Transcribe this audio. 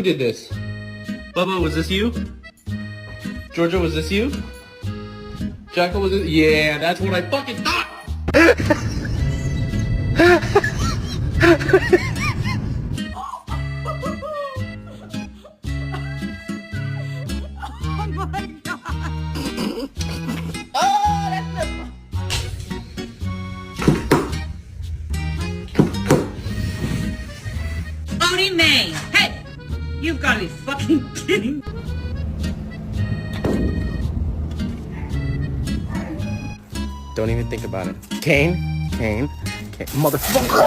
Who did this? Bubba, was this you? Georgia, was this you? Jackal, was it? Yeah, that's what I fucking thought! Oh my god! Oh, that's Odie May! Hey! You've got to be fucking kidding. Don't even think about it. Kane, motherfucker!